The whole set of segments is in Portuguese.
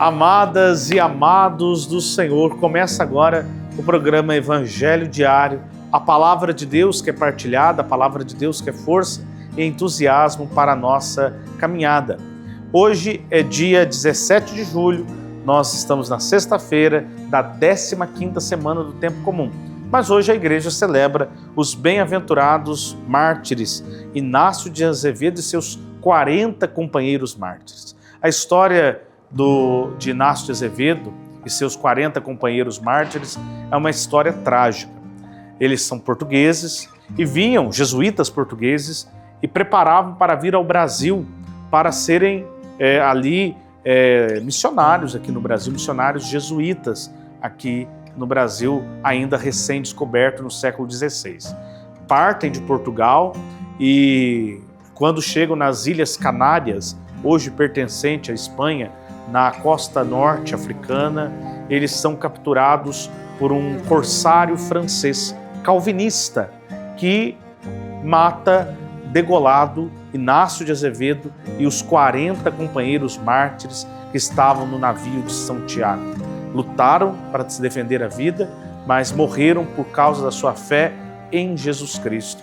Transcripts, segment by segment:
Amadas e amados do Senhor, começa agora o programa Evangelho Diário, a palavra de Deus que é partilhada, a palavra de Deus que é força e entusiasmo para a nossa caminhada. Hoje é dia 17 de julho, nós estamos na sexta-feira da 15ª semana do Tempo Comum. Mas hoje a igreja celebra os bem-aventurados mártires, Inácio de Azevedo e seus 40 companheiros mártires. A história de Inácio de Azevedo e seus 40 companheiros mártires é uma história trágica. Eles são portugueses e vinham, jesuítas portugueses, e preparavam para vir ao Brasil para serem missionários aqui no Brasil, missionários jesuítas aqui no Brasil, ainda recém-descoberto no século XVI. Partem de Portugal e quando chegam nas Ilhas Canárias, hoje pertencente à Espanha, na costa norte africana, eles são capturados por um corsário francês calvinista que mata degolado Inácio de Azevedo e os 40 companheiros mártires que estavam no navio de São Tiago. Lutaram para se defender a vida, mas morreram por causa da sua fé em Jesus Cristo.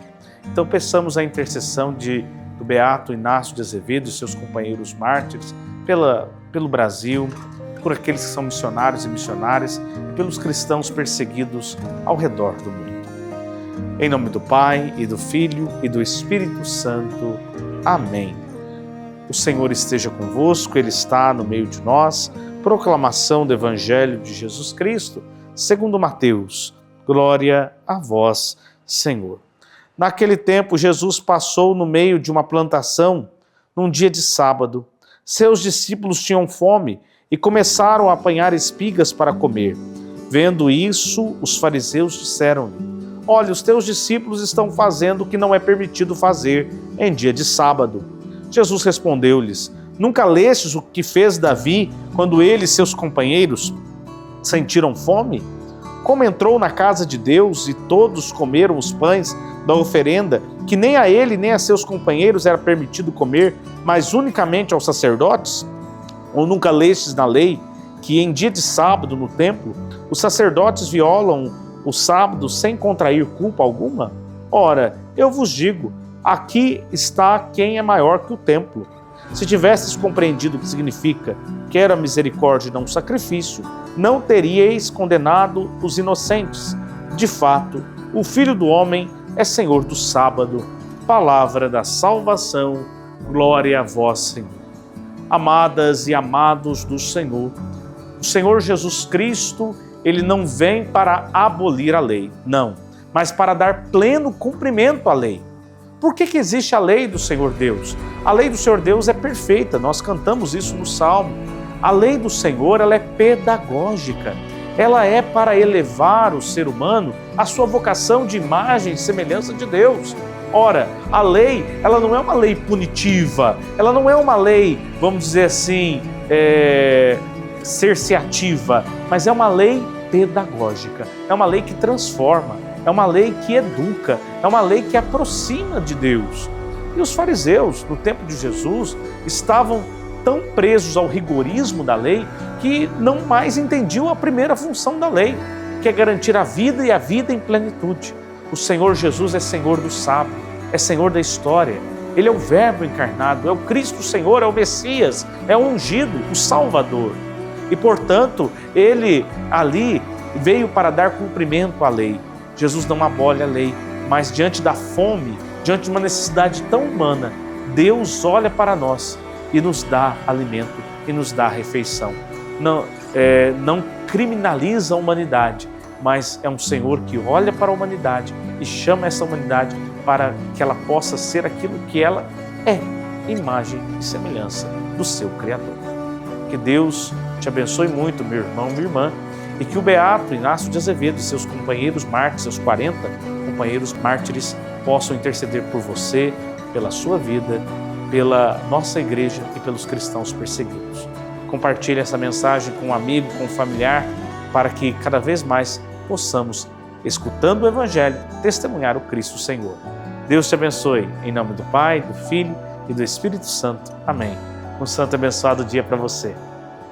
Então peçamos a intercessão do beato Inácio de Azevedo e seus companheiros mártires pelo Brasil, por aqueles que são missionários e missionárias e pelos cristãos perseguidos ao redor do mundo. Em nome do Pai, e do Filho, e do Espírito Santo. Amém. O Senhor esteja convosco, Ele está no meio de nós. Proclamação do Evangelho de Jesus Cristo, segundo Mateus. Glória a vós, Senhor. Naquele tempo, Jesus passou no meio de uma plantação num dia de sábado. Seus discípulos tinham fome e começaram a apanhar espigas para comer. Vendo isso, os fariseus disseram-lhe: Olha, os teus discípulos estão fazendo o que não é permitido fazer em dia de sábado. Jesus respondeu-lhes: Nunca lestes o que fez Davi quando ele e seus companheiros sentiram fome? Como entrou na casa de Deus e todos comeram os pães da oferenda, que nem a ele nem a seus companheiros era permitido comer, mas unicamente aos sacerdotes? Ou nunca lestes na lei que em dia de sábado no templo os sacerdotes violam o sábado sem contrair culpa alguma? Ora, eu vos digo, aqui está quem é maior que o templo. Se tivesses compreendido o que significa quero a misericórdia e não o sacrifício, não teríeis condenado os inocentes. De fato, o Filho do Homem é Senhor do sábado. Palavra da salvação, glória a vós, Senhor. Amadas e amados do Senhor, o Senhor Jesus Cristo, Ele não vem para abolir a lei, não, mas para dar pleno cumprimento à lei. Por que existe a lei do Senhor Deus? A lei do Senhor Deus é perfeita, nós cantamos isso no Salmo. A lei do Senhor, ela é pedagógica. Ela é para elevar o ser humano à sua vocação de imagem e semelhança de Deus. Ora, a lei, ela não é uma lei punitiva, ela não é uma lei, vamos dizer assim, cerceativa, mas é uma lei pedagógica, é uma lei que transforma, é uma lei que educa, é uma lei que aproxima de Deus. E os fariseus, no tempo de Jesus, estavam tão presos ao rigorismo da lei que não mais entendiam a primeira função da lei, que é garantir a vida e a vida em plenitude. O Senhor Jesus é Senhor do sábado, é Senhor da história. Ele é o Verbo encarnado, é o Cristo Senhor, é o Messias, é o ungido, o Salvador. E, portanto, Ele ali veio para dar cumprimento à lei. Jesus não abole a lei, mas diante da fome, diante de uma necessidade tão humana, Deus olha para nós e nos dá alimento e nos dá refeição. Não criminaliza a humanidade, mas é um Senhor que olha para a humanidade e chama essa humanidade para que ela possa ser aquilo que ela é, imagem e semelhança do seu Criador. Que Deus te abençoe muito, meu irmão, minha irmã, e que o beato Inácio de Azevedo e seus companheiros mártires, seus 40 companheiros mártires, possam interceder por você, pela sua vida, pela nossa igreja e pelos cristãos perseguidos. Compartilhe essa mensagem com um amigo, com um familiar, para que cada vez mais possamos, escutando o Evangelho, testemunhar o Cristo Senhor. Deus te abençoe, em nome do Pai, do Filho e do Espírito Santo. Amém. Um santo e abençoado dia para você.